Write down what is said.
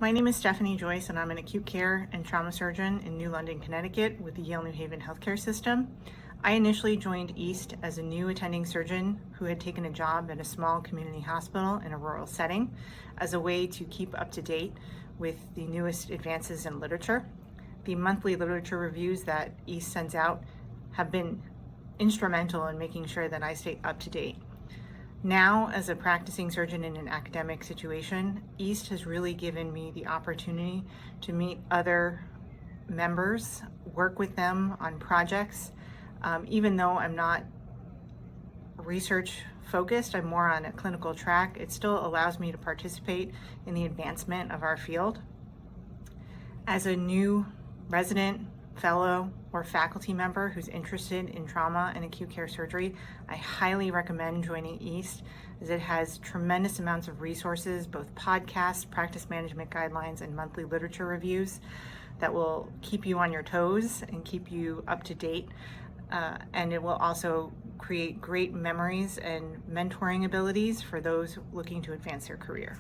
My name is Stephanie Joyce, and I'm an acute care and trauma surgeon in New London, Connecticut with the Yale New Haven Healthcare System. I initially joined East as a new attending surgeon who had taken a job at a small community hospital in a rural setting as a way to keep up to date with the newest advances in literature. The monthly literature reviews that East sends out have been instrumental in making sure that I stay up to date. Now, as a practicing surgeon in an academic situation, East has really given me the opportunity to meet other members, work with them on projects. Even though I'm not research focused, I'm more on a clinical track, it still allows me to participate in the advancement of our field. As a new resident, fellow, or faculty member who's interested in trauma and acute care surgery, I highly recommend joining East, as it has tremendous amounts of resources, both podcasts, practice management guidelines, and monthly literature reviews that will keep you on your toes and keep you up to date. And it will also create great memories and mentoring abilities for those looking to advance their career.